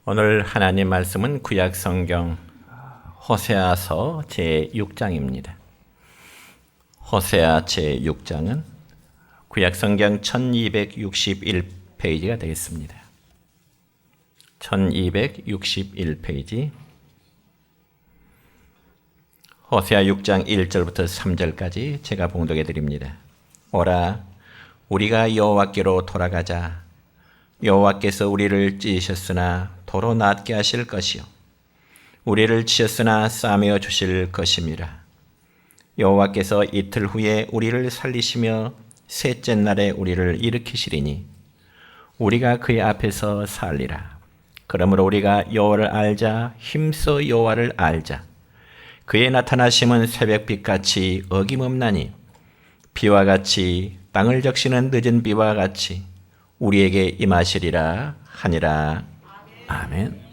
오늘 하나님 말씀은 구약 성경 호세아서 제6장입니다. 호세아 제6장은 구약 성경 1261페이지가 되겠습니다. 1261페이지 호세아 6장 1절부터 3절까지 제가 봉독해 드립니다. 오라 우리가 여호와께로 돌아가자. 여호와께서 우리를 찢으셨으나 도로 낫게 하실 것이요 우리를 치셨으나 싸매어 주실 것임이라. 여호와께서 이틀 후에 우리를 살리시며 셋째 날에 우리를 일으키시리니 우리가 그의 앞에서 살리라. 그러므로 우리가 여호와를 알자. 힘써 여호와를 알자. 그의 나타나심은 새벽빛같이 어김없나니 비와 같이 땅을 적시는 늦은 비와 같이 우리에게 임하시리라 하니라. 아멘.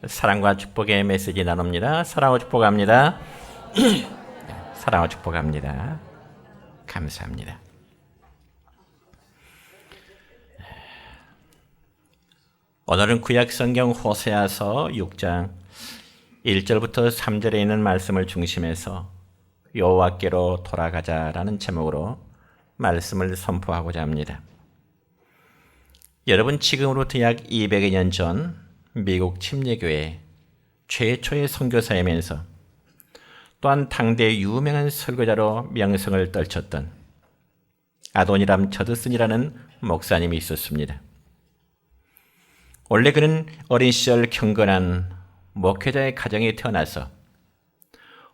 사랑과 축복의 메시지 나눕니다. 사랑과 축복합니다. 사랑과 축복합니다. 감사합니다. 오늘은 구약 성경 호세아서 6장 1절부터 3절에 있는 말씀을 중심해서 여호와께로 돌아가자라는 제목으로 말씀을 선포하고자 합니다. 여러분, 지금으로부터 약 200여 년 전 미국 침례교회 최초의 선교사이면서 또한 당대 유명한 설교자로 명성을 떨쳤던 아도니람 저드슨이라는 목사님이 있었습니다. 원래 그는 어린 시절 경건한 목회자의 가정에 태어나서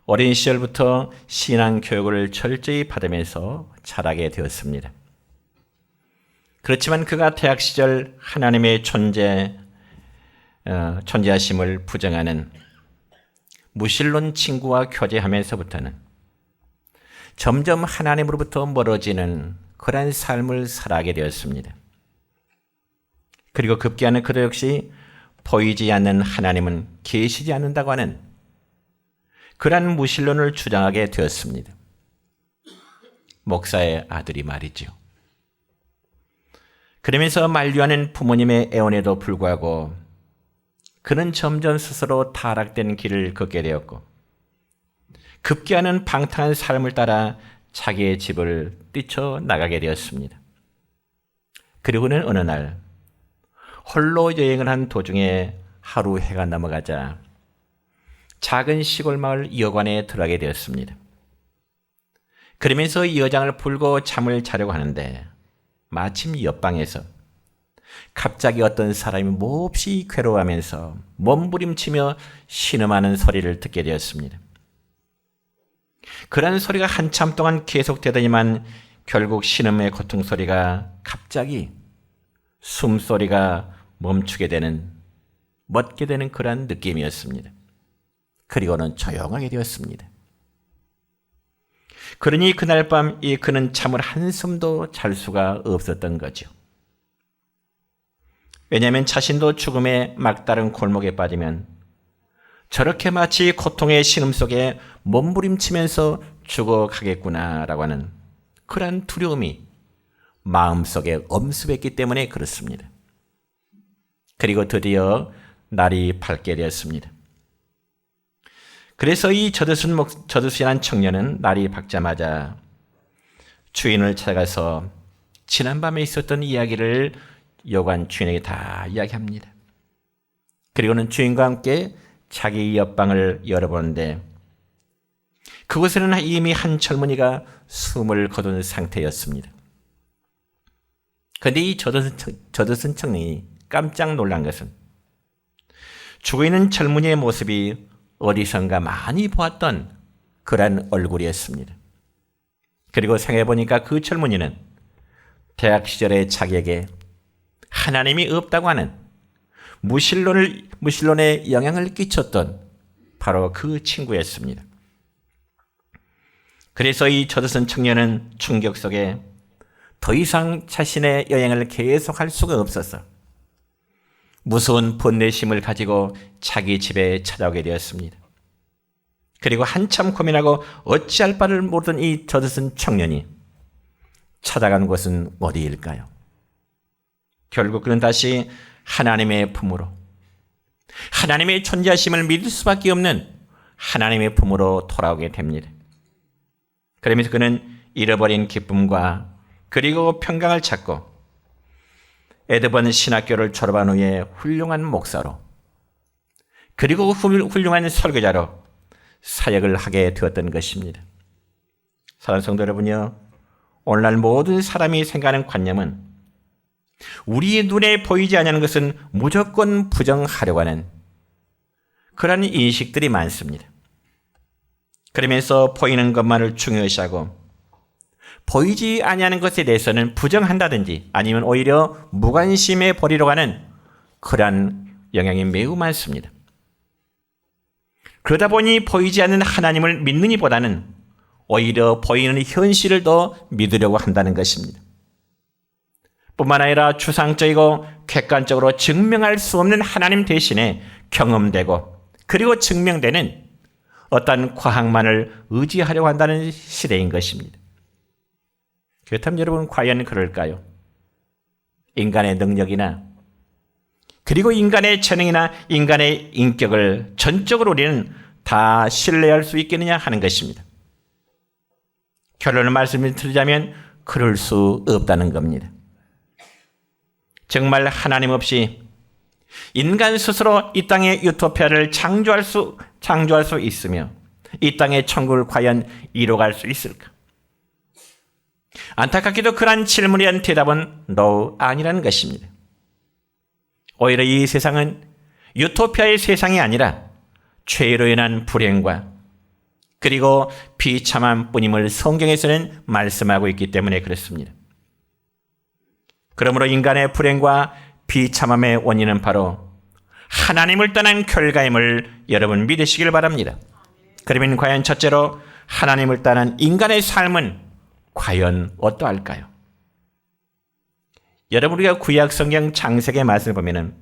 어린 시절부터 신앙 교육을 철저히 받으면서 자라게 되었습니다. 그렇지만 그가 대학 시절 하나님의 존재하심을 부정하는 무신론 친구와 교제하면서부터는 점점 하나님으로부터 멀어지는 그러한 삶을 살아가게 되었습니다. 그리고 급기야는 그도 역시 보이지 않는 하나님은 계시지 않는다고 하는 그러한 무신론을 주장하게 되었습니다. 목사의 아들이 말이죠. 그러면서 만류하는 부모님의 애원에도 불구하고 그는 점점 스스로 타락된 길을 걷게 되었고 급기야는 방탕한 삶을 따라 자기의 집을 뛰쳐나가게 되었습니다. 그리고는 어느 날 홀로 여행을 한 도중에 하루 해가 넘어가자 작은 시골 마을 여관에 들어가게 되었습니다. 그러면서 여장을 풀고 잠을 자려고 하는데 마침 옆방에서 갑자기 어떤 사람이 몹시 괴로워하면서 몸부림치며 신음하는 소리를 듣게 되었습니다. 그런 소리가 한참 동안 계속되더니만 결국 신음의 고통 소리가 갑자기 숨소리가 멈추게 되는, 멎게 되는 그러한 느낌이었습니다. 그리고는 조용하게 되었습니다. 그러니 그날 밤 그는 참을 한숨도 잘 수가 없었던 거죠. 왜냐하면 자신도 죽음의 막다른 골목에 빠지면 저렇게 마치 고통의 신음 속에 몸부림치면서 죽어가겠구나라고 하는 그러한 두려움이 마음속에 엄습했기 때문에 그렇습니다. 그리고 드디어 날이 밝게 되었습니다. 그래서 이 저드슨이라는 청년은 날이 밝자마자 주인을 찾아가서 지난밤에 있었던 이야기를 여관 주인에게 다 이야기합니다. 그리고는 주인과 함께 자기 옆방을 열어보는데 그곳에는 이미 한 젊은이가 숨을 거둔 상태였습니다. 그런데 이 저드슨 청년이 깜짝 놀란 것은 죽어있는 젊은이의 모습이 어디선가 많이 보았던 그러한 얼굴이었습니다. 그리고 생각해보니까 그 젊은이는 대학 시절에 자기에게 하나님이 없다고 하는 무신론에 영향을 끼쳤던 바로 그 친구였습니다. 그래서 이 저드슨 청년은 충격 속에 더 이상 자신의 여행을 계속할 수가 없어서 무서운 번뇌심을 가지고 자기 집에 찾아오게 되었습니다. 그리고 한참 고민하고 어찌할 바를 모르던 이 저드슨 청년이 찾아간 곳은 어디일까요? 결국 그는 다시 하나님의 품으로 하나님의 존재하심을 믿을 수밖에 없는 하나님의 품으로 돌아오게 됩니다. 그러면서 그는 잃어버린 기쁨과 그리고 평강을 찾고 에드번 신학교를 졸업한 후에 훌륭한 목사로 그리고 훌륭한 설교자로 사역을 하게 되었던 것입니다. 사랑하는 성도 여러분요, 오늘날 모든 사람이 생각하는 관념은 우리의 눈에 보이지 않는 것은 무조건 부정하려고 하는 그런 인식들이 많습니다. 그러면서 보이는 것만을 중요시하고 보이지 아니하는 것에 대해서는 부정한다든지 아니면 오히려 무관심해 버리려고 하는 그러한 영향이 매우 많습니다. 그러다 보니 보이지 않는 하나님을 믿는 이보다는 오히려 보이는 현실을 더 믿으려고 한다는 것입니다. 뿐만 아니라 추상적이고 객관적으로 증명할 수 없는 하나님 대신에 경험되고 그리고 증명되는 어떤 과학만을 의지하려고 한다는 시대인 것입니다. 그렇다면 여러분 과연 그럴까요? 인간의 능력이나 그리고 인간의 재능이나 인간의 인격을 전적으로 우리는 다 신뢰할 수 있겠느냐 하는 것입니다. 결론을 말씀드리자면 그럴 수 없다는 겁니다. 정말 하나님 없이 인간 스스로 이 땅의 유토피아를 창조할 수 있으며 이 땅의 천국을 과연 이뤄갈 수 있을까? 안타깝게도 그러한 질문에 대한 대답은 no 아니라는 것입니다. 오히려 이 세상은 유토피아의 세상이 아니라 죄로 인한 불행과 그리고 비참한 뿐임을 성경에서는 말씀하고 있기 때문에 그렇습니다. 그러므로 인간의 불행과 비참함의 원인은 바로 하나님을 떠난 결과임을 여러분 믿으시길 바랍니다. 그러면 과연 첫째로 하나님을 떠난 인간의 삶은 과연 어떠할까요? 여러분 우리가 구약 성경 창세기 말씀을 보면은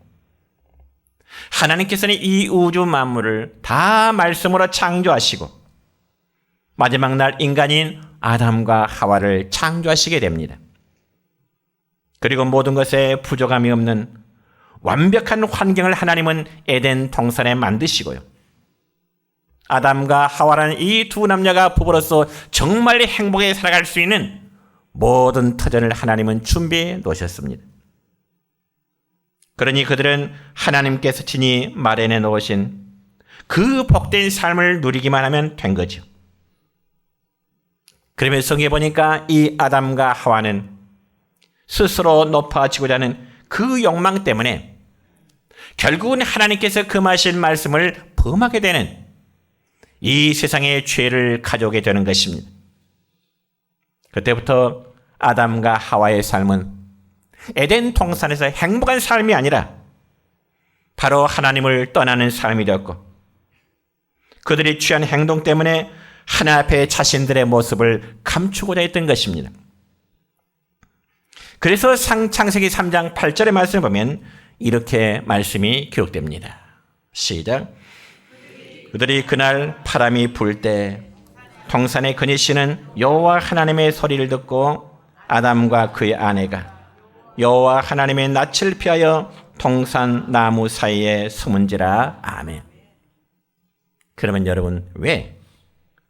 하나님께서는 이 우주 만물을 다 말씀으로 창조하시고 마지막 날 인간인 아담과 하와를 창조하시게 됩니다. 그리고 모든 것에 부족함이 없는 완벽한 환경을 하나님은 에덴 동산에 만드시고요. 아담과 하와라는 이 두 남녀가 부부로서 정말 행복하게 살아갈 수 있는 모든 터전을 하나님은 준비해 놓으셨습니다. 그러니 그들은 하나님께서 친히 마련해 놓으신 그 복된 삶을 누리기만 하면 된 거죠. 그러면서 성경에 보니까 이 아담과 하와는 스스로 높아지고자 하는 그 욕망 때문에 결국은 하나님께서 금하신 말씀을 범하게 되는 이 세상의 죄를 가져오게 되는 것입니다. 그때부터 아담과 하와의 삶은 에덴 동산에서 행복한 삶이 아니라 바로 하나님을 떠나는 삶이 되었고 그들이 취한 행동 때문에 하나님 앞에 자신들의 모습을 감추고자 했던 것입니다. 그래서 창세기 3장 8절의 말씀을 보면 이렇게 말씀이 기록됩니다. 시작. 그들이 그날 바람이 불 때 동산에 거니시는 여호와 하나님의 소리를 듣고 아담과 그의 아내가 여호와 하나님의 낯을 피하여 동산 나무 사이에 숨은지라. 아멘. 그러면 여러분 왜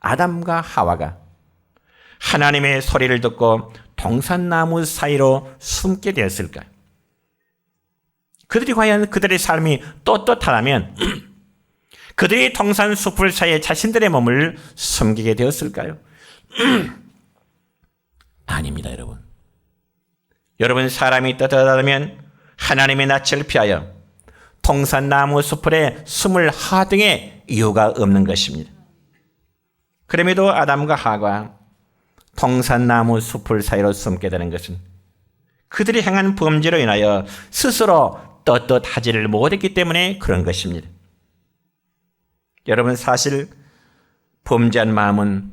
아담과 하와가 하나님의 소리를 듣고 동산나무 사이로 숨게 되었을까요? 그들이 과연 그들의 삶이 떳떳하다면 그들이 동산 숲을 사이에 자신들의 몸을 숨기게 되었을까요? 아닙니다, 여러분. 여러분 사람이 떳떳하다면 하나님의 낯을 피하여 동산나무 숲에 숨을 하등의 이유가 없는 것입니다. 그럼에도 아담과 하와가 동산나무 숲을 사이로 숨게 되는 것은 그들이 행한 범죄로 인하여 스스로 떳떳하지를 못했기 때문에 그런 것입니다. 여러분 사실 범죄한 마음은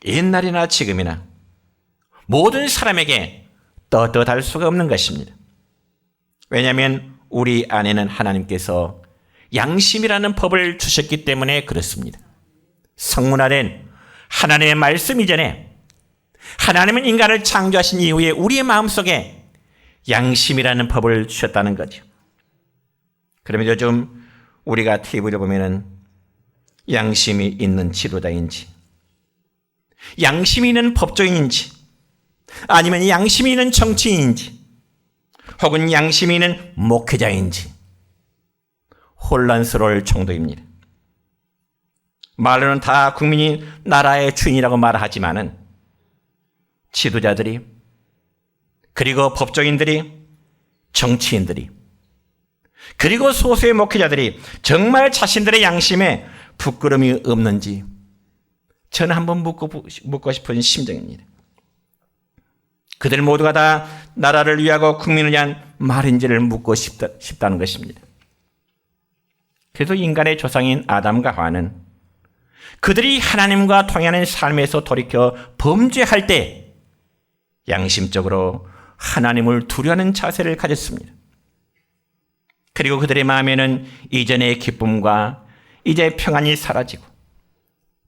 옛날이나 지금이나 모든 사람에게 떳떳할 수가 없는 것입니다. 왜냐하면 우리 안에는 하나님께서 양심이라는 법을 주셨기 때문에 그렇습니다. 성문화된 하나님의 말씀 이전에 하나님은 인간을 창조하신 이후에 우리의 마음속에 양심이라는 법을 주셨다는 거죠. 그러면 요즘 우리가 TV를 보면은 양심이 있는 지도자인지, 양심이 있는 법조인인지, 아니면 양심이 있는 정치인인지, 혹은 양심이 있는 목회자인지 혼란스러울 정도입니다. 말로는 다 국민이 나라의 주인이라고 말하지만은 지도자들이, 그리고 법조인들이, 정치인들이, 그리고 소수의 목회자들이 정말 자신들의 양심에 부끄러움이 없는지 저는 한번 묻고 싶은 심정입니다. 그들 모두가 다 나라를 위하고 국민을 위한 말인지를 묻고 싶다는 것입니다. 그래서 인간의 조상인 아담과 하와는 그들이 하나님과 통하는 삶에서 돌이켜 범죄할 때 양심적으로 하나님을 두려워하는 자세를 가졌습니다. 그리고 그들의 마음에는 이전의 기쁨과 이제 평안이 사라지고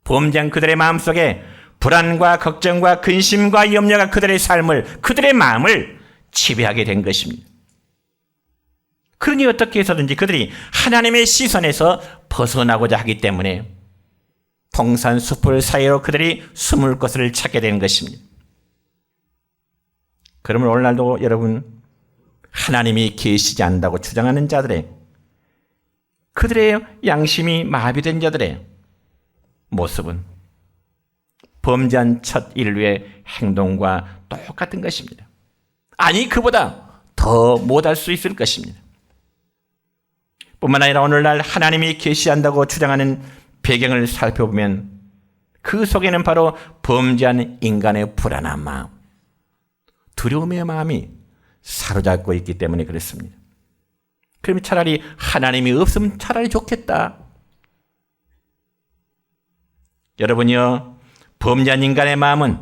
범죄한 그들의 마음속에 불안과 걱정과 근심과 염려가 그들의 삶을, 그들의 마음을 지배하게 된 것입니다. 그러니 어떻게 해서든지 그들이 하나님의 시선에서 벗어나고자 하기 때문에 동산 숲을 사이로 그들이 숨을 곳을 찾게 된 것입니다. 그러면 오늘날도 여러분, 하나님이 계시지 않는다고 주장하는 자들의, 그들의 양심이 마비된 자들의 모습은 범죄한 첫 인류의 행동과 똑같은 것입니다. 아니, 그보다 더 못할 수 있을 것입니다. 뿐만 아니라 오늘날 하나님이 계시한다고 주장하는 배경을 살펴보면 그 속에는 바로 범죄한 인간의 불안한 마음, 두려움의 마음이 사로잡고 있기 때문에 그렇습니다. 그러면 차라리 하나님이 없으면 차라리 좋겠다. 여러분이요, 범죄한 인간의 마음은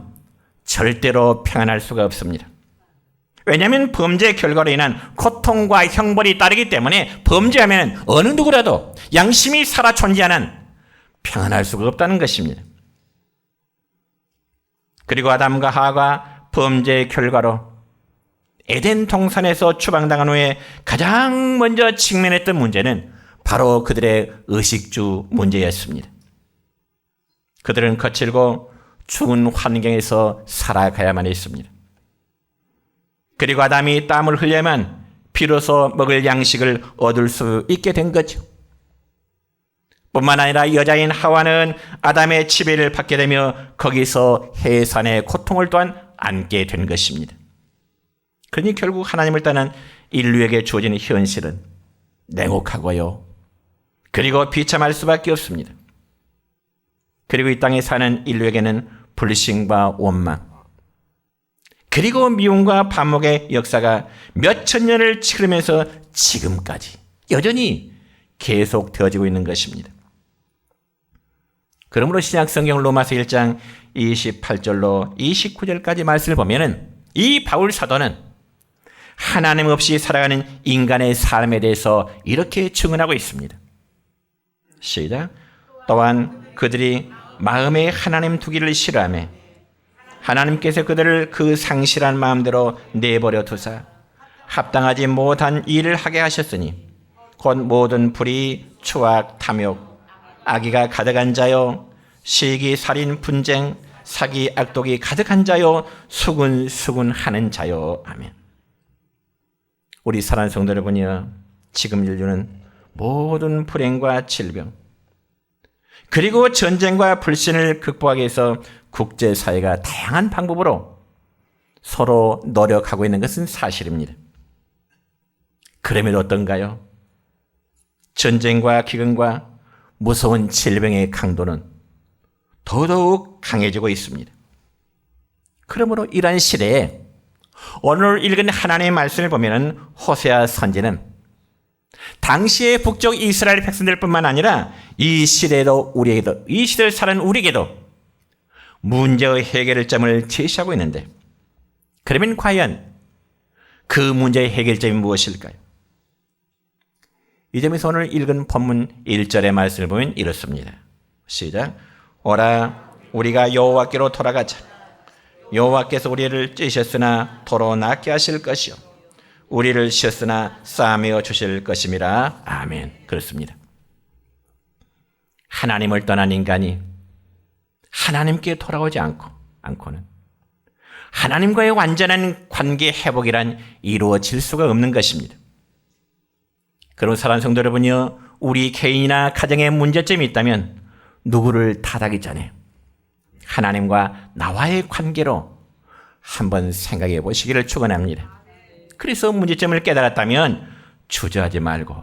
절대로 평안할 수가 없습니다. 왜냐하면 범죄의 결과로 인한 고통과 형벌이 따르기 때문에 범죄하면 어느 누구라도 양심이 살아 존재하는 평안할 수가 없다는 것입니다. 그리고 아담과 하와가 범죄의 결과로 에덴 동산에서 추방당한 후에 가장 먼저 직면했던 문제는 바로 그들의 의식주 문제였습니다. 그들은 거칠고 추운 환경에서 살아가야만 했습니다. 그리고 아담이 땀을 흘려야만 비로소 먹을 양식을 얻을 수 있게 된 거죠. 뿐만 아니라 여자인 하와는 아담의 지배를 받게 되며 거기서 해산의 고통을 또한 안게 된 것입니다. 그러니 결국 하나님을 떠난 인류에게 주어지는 현실은 냉혹하고요, 그리고 비참할 수밖에 없습니다. 그리고 이 땅에 사는 인류에게는 불신과 원망, 그리고 미움과 반목의 역사가 몇천 년을 치르면서 지금까지 여전히 계속되어지고 있는 것입니다. 그러므로 신약성경 로마서 1장 28절로 29절까지 말씀을 보면 이 바울 사도는 하나님 없이 살아가는 인간의 삶에 대해서 이렇게 증언하고 있습니다. 시작. 또한 그들이 마음에 하나님 두기를 싫어하며 하나님께서 그들을 그 상실한 마음대로 내버려 두사 합당하지 못한 일을 하게 하셨으니 곧 모든 불의, 추악, 탐욕, 악의가 가득한 자요, 시기, 살인, 분쟁, 사기, 악독이 가득한 자요, 수군수군하는 자요. 아멘. 우리 사랑하는 성도 여러분이여, 지금 인류는 모든 불행과 질병, 그리고 전쟁과 불신을 극복하기 위해서 국제사회가 다양한 방법으로 서로 노력하고 있는 것은 사실입니다. 그러면 어떤가요? 전쟁과 기근과 무서운 질병의 강도는 더더욱 강해지고 있습니다. 그러므로 이러한 시대에 오늘 읽은 하나님의 말씀을 보면 호세아 선지는 당시의 북쪽 이스라엘 백성들뿐만 아니라 이 시대에도 우리에게도, 이 시대를 사는 우리에게도 문제의 해결점을 제시하고 있는데, 그러면 과연 그 문제의 해결점이 무엇일까요? 이 점에서 오늘 읽은 본문 1절의 말씀을 보면 이렇습니다. 시작. 오라, 우리가 여호와께로 돌아가자. 여호와께서 우리를 찌셨으나 도로 낫게 하실 것이요 우리를 쉬었으나 싸매어 주실 것임이라. 아멘. 그렇습니다. 하나님을 떠난 인간이 하나님께 돌아오지 않고는 하나님과의 완전한 관계 회복이란 이루어질 수가 없는 것입니다. 그런 사랑하는 성도 여러분이요, 우리 개인이나 가정에 문제점이 있다면 누구를 탓하기 전에 하나님과 나와의 관계로 한번 생각해 보시기를 축원합니다. 그래서 문제점을 깨달았다면 주저하지 말고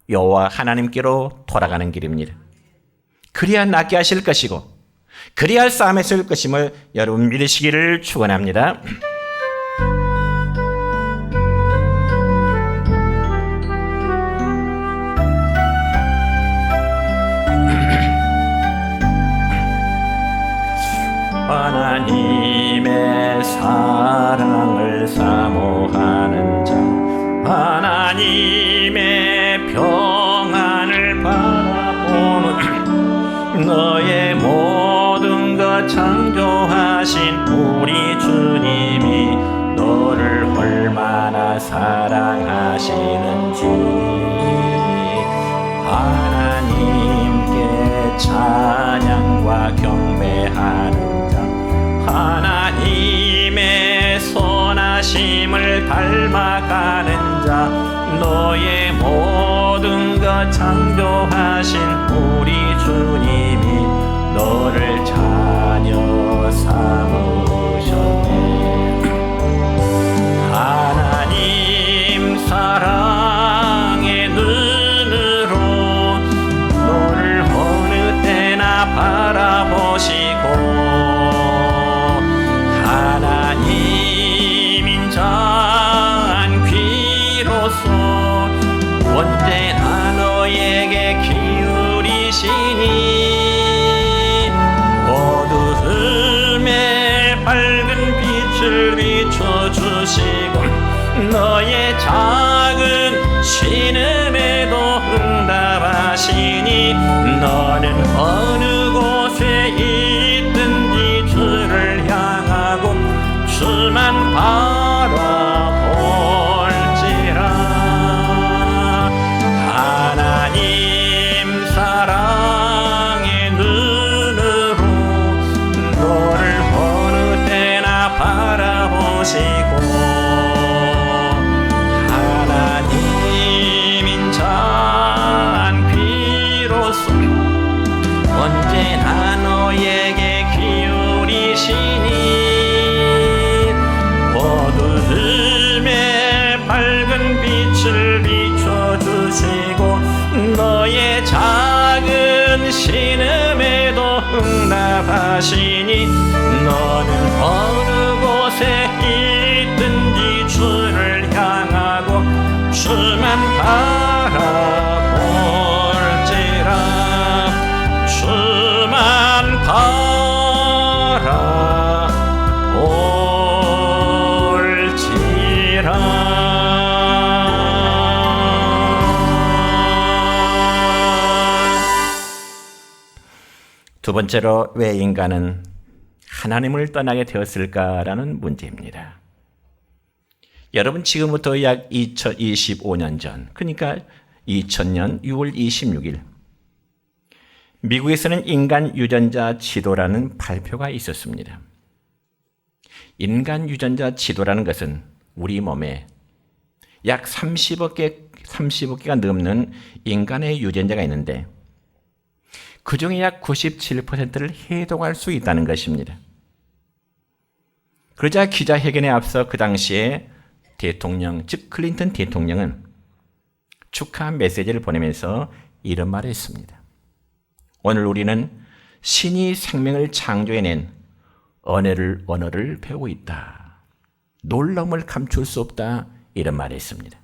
여호와 하나님께로 돌아가는 길입니다. 그래야 낫게 하실 것이고 그래야 싸움에 설 것임을 여러분 믿으시기를 축원합니다. 하나님의 사랑을 사모하는 자, 하나님의 평안을 바라보는 너의 모든 것 창조하신 우리 주님이 너를 얼마나 사랑하시는지 하나님께 찬양과 경배하는 하나님의 선하심을 닮아가는 자, 너의 모든 것 창조하신 우리 주님이 너를 자녀 삼으셨네. 하나님 사랑의 눈으로 너를 어느 때나 바라보시고 인자한 귀로서 언제나 너에게 기울이시니 어두움에 밝은 빛을 비춰주시고 너의 작은 신음에도 응답하시니 너는 어느 곳에 있든지 주를 향하고 주만 바라볼지라. 하나님 사랑의 눈으로 너를 어느 때나 바라보시고 하나님 인자한 귀로서 언제나 너에게 기울이시니 어두움에 밝은 빛을 비춰주시고 너의 작은 신음에도 응답하시니 너는 어느 곳에 있든지 주를 향하고 주만 바라볼지라. 주만 두 번째로 왜 인간은 하나님을 떠나게 되었을까라는 문제입니다. 여러분 지금부터 약 2025년 전, 그러니까 2000년 6월 26일 미국에서는 인간 유전자 지도라는 발표가 있었습니다. 인간 유전자 지도라는 것은 우리 몸에 약 30억 개가 넘는 인간의 유전자가 있는데 그 중에 약 97%를 해독할 수 있다는 것입니다. 그러자 기자회견에 앞서 그 당시에 대통령, 즉 클린턴 대통령은 축하 메시지를 보내면서 이런 말을 했습니다. 오늘 우리는 신이 생명을 창조해낸 언어를 배우고 있다. 놀라움을 감출 수 없다. 이런 말을 했습니다.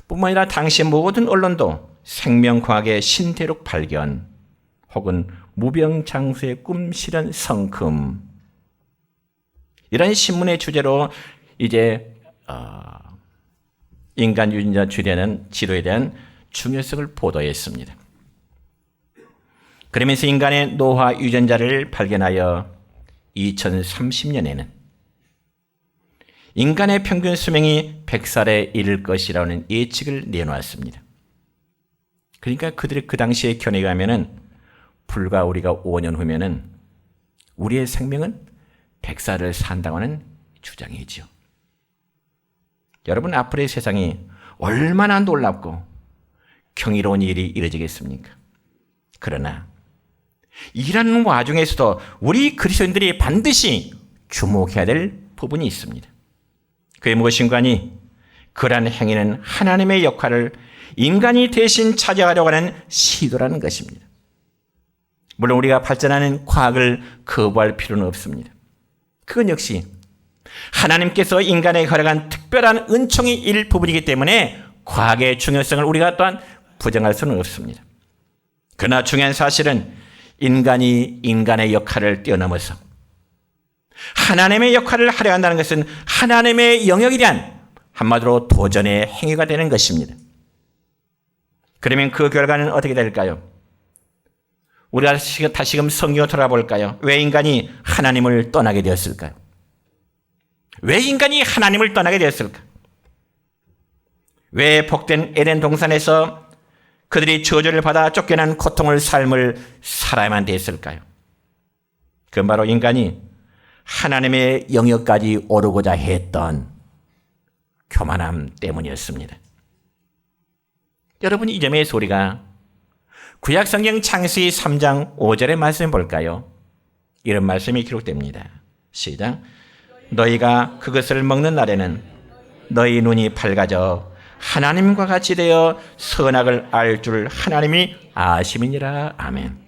뿐만 아니라 당시 모든 언론도 생명과학의 신대륙 발견 혹은 무병장수의 꿈 실현 성큼 이런 신문의 주제로 이제 인간 유전자 지도에 대한 중요성을 보도했습니다. 그러면서 인간의 노화 유전자를 발견하여 2030년에는 인간의 평균 수명이 100살에 이를 것이라는 예측을 내놓았습니다. 그러니까 그들의 그 당시의 견해에 의하면은 불과 우리가 5년 후면은 우리의 생명은 100살을 산다고 하는 주장이지요. 여러분, 앞으로의 세상이 얼마나 놀랍고 경이로운 일이 이루어지겠습니까? 그러나 이런 와중에서도 우리 그리스도인들이 반드시 주목해야 될 부분이 있습니다. 그게 무엇인가 하니 그러한 행위는 하나님의 역할을 인간이 대신 차지하려고 하는 시도라는 것입니다. 물론 우리가 발전하는 과학을 거부할 필요는 없습니다. 그건 역시 하나님께서 인간에게 허락한 특별한 은총의 일부분이기 때문에 과학의 중요성을 우리가 또한 부정할 수는 없습니다. 그러나 중요한 사실은 인간이 인간의 역할을 뛰어넘어서 하나님의 역할을 하려 한다는 것은 하나님의 영역에 대한 한마디로 도전의 행위가 되는 것입니다. 그러면 그 결과는 어떻게 될까요? 우리가 다시금 성경을 돌아볼까요? 왜 인간이 하나님을 떠나게 되었을까요? 왜 인간이 하나님을 떠나게 되었을까? 왜 복된 에덴 동산에서 그들이 저주를 받아 쫓겨난 고통을 삶을 살아야만 됐을까요? 그건 바로 인간이 하나님의 영역까지 오르고자 했던 교만함 때문이었습니다. 여러분, 이 점에서 우리가 구약성경 창세기 3장 5절의 말씀 볼까요? 이런 말씀이 기록됩니다. 시작. 너희가 그것을 먹는 날에는 너희 눈이 밝아져 하나님과 같이 되어 선악을 알 줄 하나님이 아심이니라. 아멘.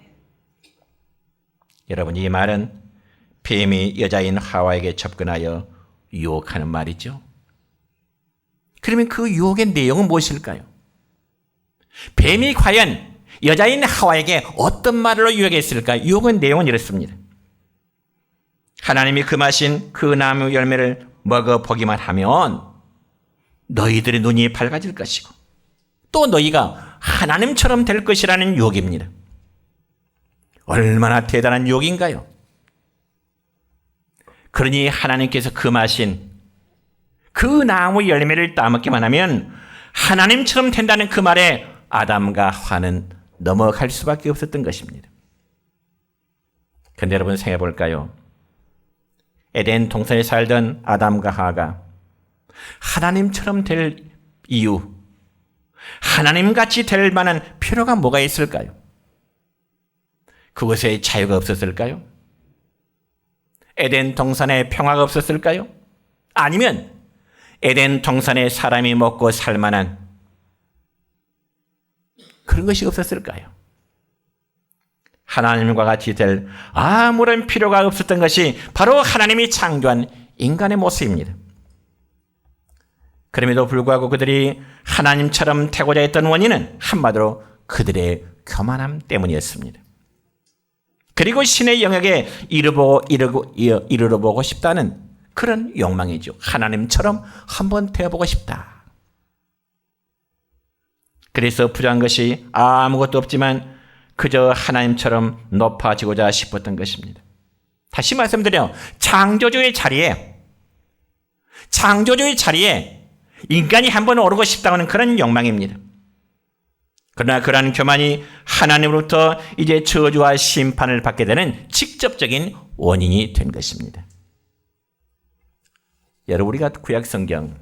여러분, 이 말은 뱀이 여자인 하와에게 접근하여 유혹하는 말이죠. 그러면 그 유혹의 내용은 무엇일까요? 뱀이 과연 여자인 하와에게 어떤 말로 유혹했을까? 유혹의 내용은 이렇습니다. 하나님이 금하신 그 나무 열매를 먹어보기만 하면 너희들의 눈이 밝아질 것이고 또 너희가 하나님처럼 될 것이라는 유혹입니다. 얼마나 대단한 유혹인가요? 그러니 하나님께서 금하신 그 나무 열매를 따먹기만 하면 하나님처럼 된다는 그 말에 아담과 하와는 넘어갈 수밖에 없었던 것입니다. 그런데 여러분, 생각해 볼까요? 에덴 동산에 살던 아담과 하와가 하나님처럼 될 이유, 하나님같이 될 만한 필요가 뭐가 있을까요? 그곳에 자유가 없었을까요? 에덴 동산에 평화가 없었을까요? 아니면 에덴 동산에 사람이 먹고 살 만한 그런 것이 없었을까요? 하나님과 같이 될 아무런 필요가 없었던 것이 바로 하나님이 창조한 인간의 모습입니다. 그럼에도 불구하고 그들이 하나님처럼 되고자 했던 원인은 한마디로 그들의 교만함 때문이었습니다. 그리고 신의 영역에 이르러보고 싶다는 그런 욕망이죠. 하나님처럼 한번 되어보고 싶다. 그래서 부정한 것이 아무것도 없지만 그저 하나님처럼 높아지고자 싶었던 것입니다. 다시 말씀드려, 창조주의 자리에 인간이 한번 오르고 싶다는 그런 욕망입니다. 그러나 그러한 교만이 하나님으로부터 이제 저주와 심판을 받게 되는 직접적인 원인이 된 것입니다. 여러분, 우리가 구약성경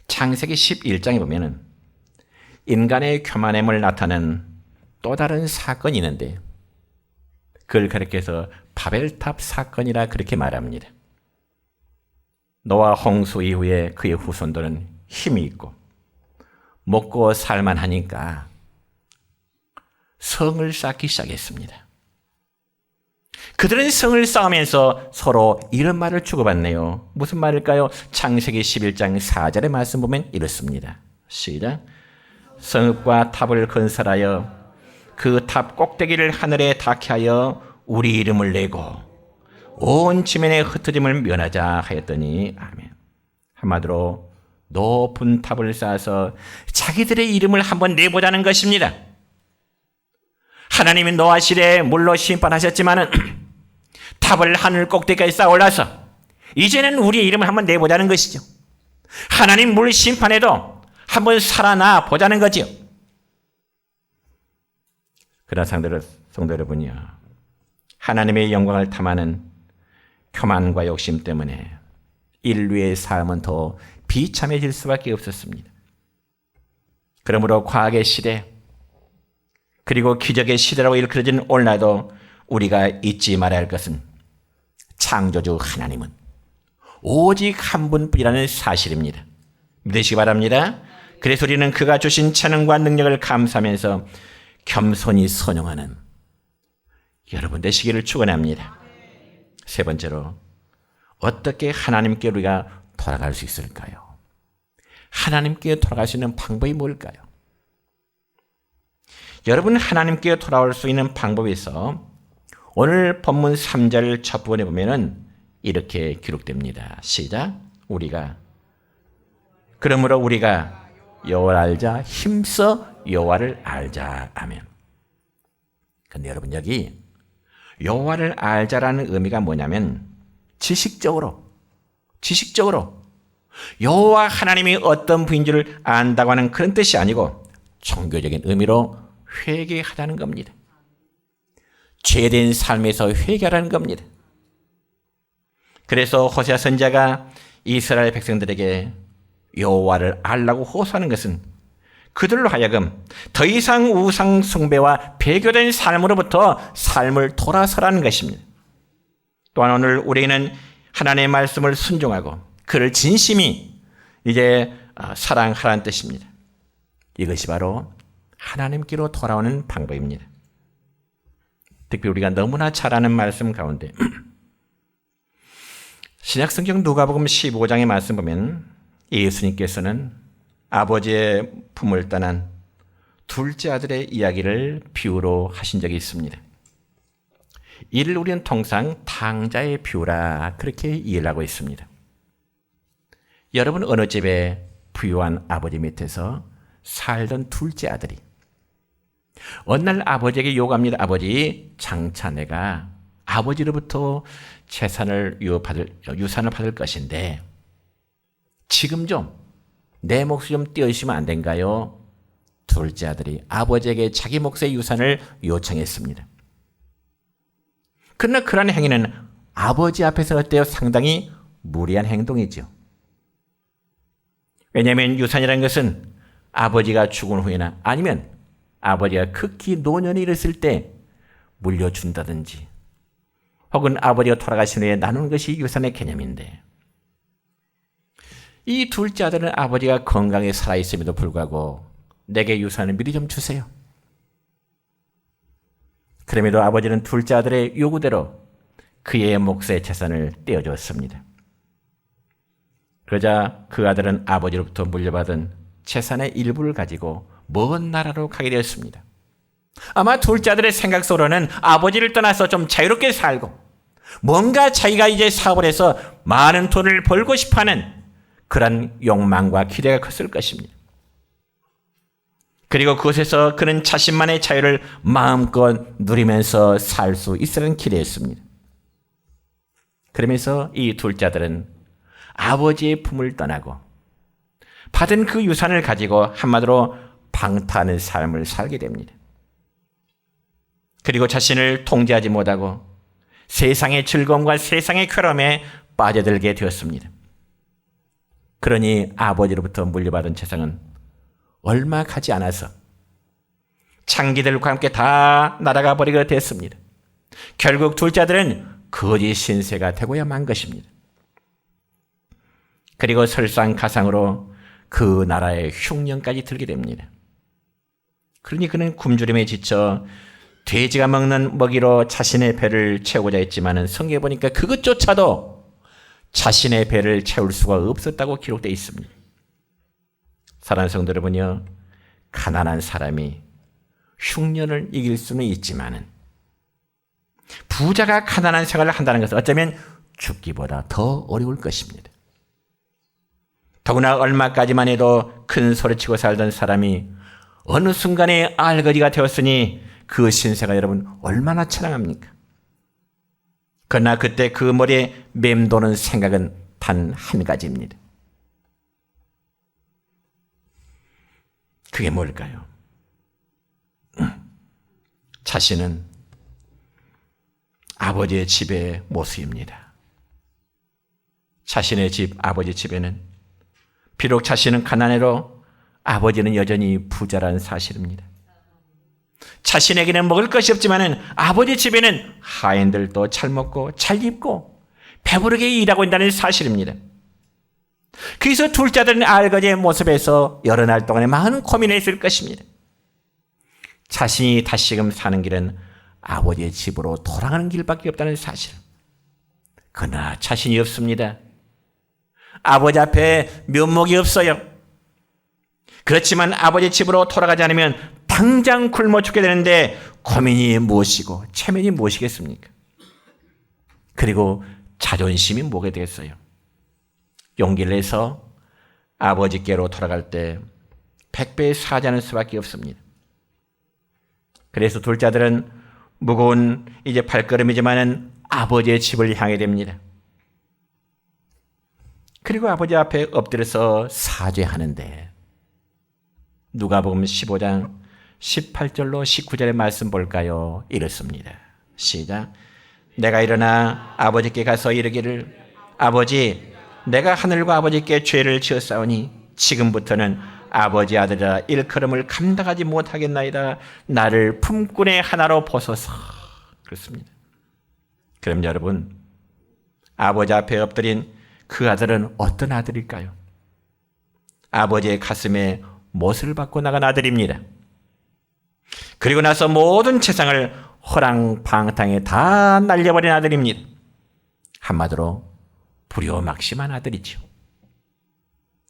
창세기 11장에 보면은 인간의 교만함을 나타내는 또 다른 사건이 있는데 그걸 그렇게 해서 바벨탑 사건이라 그렇게 말합니다. 노아 홍수 이후에 그의 후손들은 힘이 있고 먹고 살만하니까 성을 쌓기 시작했습니다. 그들은 성을 쌓으면서 서로 이런 말을 주고받네요. 무슨 말일까요? 창세기 11장 4절의 말씀 보면 이렇습니다. 시작. 성읍과 탑을 건설하여 그 탑 꼭대기를 하늘에 닿게 하여 우리 이름을 내고 온 지면의 흩어짐을 면하자 하였더니 아멘. 한마디로 높은 탑을 쌓아서 자기들의 이름을 한번 내보자는 것입니다. 하나님이 노아 시대에 물로 심판하셨지만은 탑을 하늘 꼭대기까지 쌓아 올라서 이제는 우리의 이름을 한번 내보자는 것이죠. 하나님 물 심판에도 한번 살아나 보자는 거지요. 그러나 성도 여러분이요, 하나님의 영광을 탐하는 교만과 욕심 때문에 인류의 삶은 더 비참해질 수밖에 없었습니다. 그러므로 과학의 시대, 그리고 기적의 시대라고 일컬어진 오늘날도 우리가 잊지 말아야 할 것은 창조주 하나님은 오직 한 분뿐이라는 사실입니다. 믿으시기 바랍니다. 그래서 우리는 그가 주신 재능과 능력을 감사하면서 겸손히 선용하는 여러분 되시기를 축원합니다. 세 번째로, 어떻게 하나님께 우리가 돌아갈 수 있을까요? 하나님께 돌아갈 수 있는 방법이 뭘까요? 여러분, 하나님께 돌아올 수 있는 방법에 있어 오늘 본문 3절 첫 부분에 보면은 이렇게 기록됩니다. 시작. 그러므로 우리가 여호와를 알자, 힘써 여호와를 알자. 아멘. 근데 여러분, 여기 여호와를 알자라는 의미가 뭐냐면 지식적으로 여호와 하나님이 어떤 분인 줄 안다고 하는 그런 뜻이 아니고 종교적인 의미로 회개하자는 겁니다. 죄된 삶에서 회개하라는 겁니다. 그래서 호세아 선지자가 이스라엘 백성들에게 여호와를 알라고 호소하는 것은 그들로 하여금 더 이상 우상 숭배와 배교된 삶으로부터 삶을 돌아서라는 것입니다. 또한 오늘 우리는 하나님의 말씀을 순종하고 그를 진심이 이제 사랑하라는 뜻입니다. 이것이 바로 하나님께로 돌아오는 방법입니다. 특히 우리가 너무나 잘 아는 말씀 가운데 신약성경 누가복음 15장의 말씀 보면 예수님께서는 아버지의 품을 떠난 둘째 아들의 이야기를 비유로 하신 적이 있습니다. 이를 우리는 통상 탕자의 비유라 그렇게 이해를 하고 있습니다. 여러분, 어느 집에 부유한 아버지 밑에서 살던 둘째 아들이 어느 날 아버지에게 요구합니다. 아버지, 장차 내가 아버지로부터 유산을 받을 것인데 지금 좀 내 몫을 좀 떼어주시면 안 된가요? 둘째 아들이 아버지에게 자기 몫의 유산을 요청했습니다. 그러나 그런 행위는 아버지 앞에서 어때요? 상당히 무리한 행동이죠. 왜냐하면 유산이라는 것은 아버지가 죽은 후에나 아니면 아버지가 극히 노년에 이르렀을 때 물려준다든지 혹은 아버지가 돌아가신 후에 나누는 것이 유산의 개념인데, 이 둘째 아들은 아버지가 건강에 살아있음에도 불구하고 내게 유산을 미리 좀 주세요. 그럼에도 아버지는 둘째 아들의 요구대로 그의 몫의 재산을 떼어줬습니다. 그러자 그 아들은 아버지로부터 물려받은 재산의 일부를 가지고 먼 나라로 가게 되었습니다. 아마 둘째 아들의 생각 속으로는 아버지를 떠나서 좀 자유롭게 살고 뭔가 자기가 이제 사업을 해서 많은 돈을 벌고 싶어하는 그런 욕망과 기대가 컸을 것입니다. 그리고 그곳에서 그는 자신만의 자유를 마음껏 누리면서 살 수 있으라는 기대였습니다. 그러면서 이 둘째 아들은 아버지의 품을 떠나고 받은 그 유산을 가지고 한마디로 방탕한 삶을 살게 됩니다. 그리고 자신을 통제하지 못하고 세상의 즐거움과 세상의 쾌감에 빠져들게 되었습니다. 그러니 아버지로부터 물려받은 재산은 얼마 가지 않아서 창기들과 함께 다 날아가 버리게 됐습니다. 결국 둘째 아들은 거지 신세가 되고야 만 것입니다. 그리고 설상가상으로 그 나라의 흉년까지 들게 됩니다. 그러니 그는 굶주림에 지쳐 돼지가 먹는 먹이로 자신의 배를 채우고자 했지만 성경에 보니까 그것조차도 자신의 배를 채울 수가 없었다고 기록되어 있습니다. 사랑하는 성도 여러분요, 가난한 사람이 흉년을 이길 수는 있지만 부자가 가난한 생활을 한다는 것은 어쩌면 죽기보다 더 어려울 것입니다. 더구나 얼마까지만 해도 큰 소리치고 살던 사람이 어느 순간에 알거지가 되었으니 그 신세가 여러분 얼마나 처량합니까? 그러나 그때 그 머리에 맴도는 생각은 단 한 가지입니다. 그게 뭘까요? 자신은 아버지의 집의 모습입니다. 자신의 집, 아버지 집에는 비록 자신은 가난해도 아버지는 여전히 부자라는 사실입니다. 자신에게는 먹을 것이 없지만 아버지 집에는 하인들도 잘 먹고 잘 입고 배부르게 일하고 있다는 사실입니다. 그래서 둘째 아들은 아버지의 모습에서 여러 날 동안에 많은 고민을 했을 것입니다. 자신이 다시금 사는 길은 아버지의 집으로 돌아가는 길밖에 없다는 사실. 그러나 자신이 없습니다. 아버지 앞에 면목이 없어요. 그렇지만 아버지 집으로 돌아가지 않으면 당장 굶어 죽게 되는데 고민이 무엇이고 체면이 무엇이겠습니까? 그리고 자존심이 뭐가 되겠어요? 용기를 내서 아버지께로 돌아갈 때 100배 사죄하는 수밖에 없습니다. 그래서 둘째 아들은 무거운 이제 발걸음이지만은 아버지의 집을 향해 됩니다. 그리고 아버지 앞에 엎드려서 사죄하는데 누가복음 15장 18절로 19절의 말씀 볼까요? 이렇습니다. 시작. 내가 일어나 아버지께 가서 이르기를 아버지 내가 하늘과 아버지께 죄를 지었사오니 지금부터는 아버지 아들이라 일컬음을 감당하지 못하겠나이다. 나를 품꾼의 하나로 보소서. 그렇습니다. 그럼 여러분 아버지 앞에 엎드린 그 아들은 어떤 아들일까요? 아버지의 가슴에 못을 받고 나간 아들입니다. 그리고 나서 모든 재산을 허랑방탕에 다 날려버린 아들입니다. 한마디로 불효막심한 아들이죠.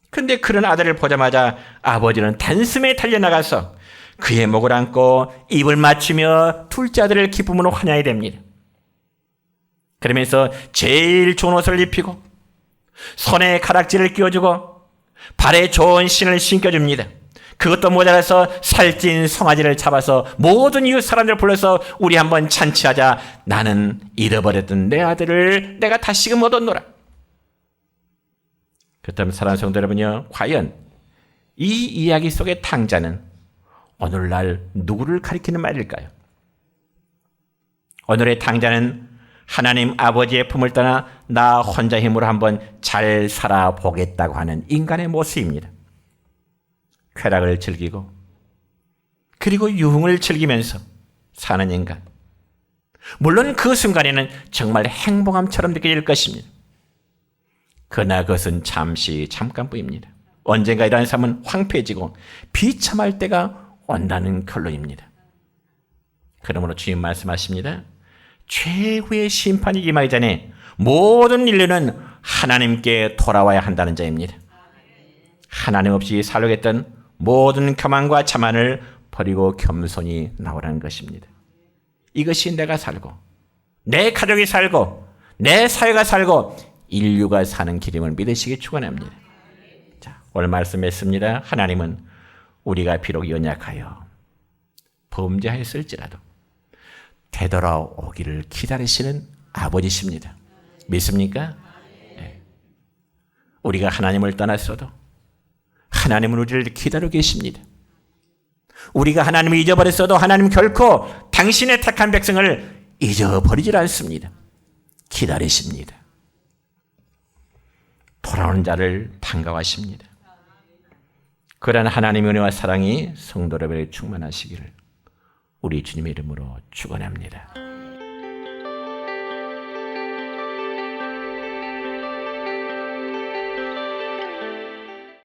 그런데 그런 아들을 보자마자 아버지는 단숨에 달려나가서 그의 목을 안고 입을 맞추며 둘째 아들을 기쁨으로 환영해야 됩니다. 그러면서 제일 좋은 옷을 입히고 손에 가락지를 끼워주고 발에 좋은 신을 신겨줍니다. 그것도 모자라서 살찐 송아지를 잡아서 모든 이웃 사람들을 불러서 우리 한번 잔치하자. 나는 잃어버렸던 내 아들을 내가 다시금 얻었노라. 그렇다면 사랑하는 성도 여러분요, 과연 이 이야기 속의 탕자는 오늘날 누구를 가리키는 말일까요? 오늘의 탕자는 하나님 아버지의 품을 떠나 나 혼자 힘으로 한번 잘 살아보겠다고 하는 인간의 모습입니다. 쾌락을 즐기고 그리고 유흥을 즐기면서 사는 인간. 물론 그 순간에는 정말 행복함처럼 느껴질 것입니다. 그러나 그것은 잠깐뿐입니다. 언젠가 이러한 삶은 황폐해지고 비참할 때가 온다는 결론입니다. 그러므로 주님 말씀하십니다. 최후의 심판이 임하기 전에 모든 인류는 하나님께 돌아와야 한다는 자입니다. 하나님 없이 살려겠던 모든 교만과 자만을 버리고 겸손히 나오라는 것입니다. 이것이 내가 살고 내 가족이 살고 내 사회가 살고 인류가 사는 길임을 믿으시기 축원합니다. 자, 오늘 말씀했습니다. 하나님은 우리가 비록 연약하여 범죄하였을지라도 되돌아오기를 기다리시는 아버지십니다. 믿습니까? 네. 우리가 하나님을 떠났어도 하나님은 우리를 기다리고 계십니다. 우리가 하나님을 잊어버렸어도 하나님 결코 당신의 택한 백성을 잊어버리질 않습니다. 기다리십니다. 돌아오는 자를 반가워하십니다. 그러한 하나님의 은혜와 사랑이 성도 여러분에게 충만하시기를 우리 주님의 이름으로 축원합니다.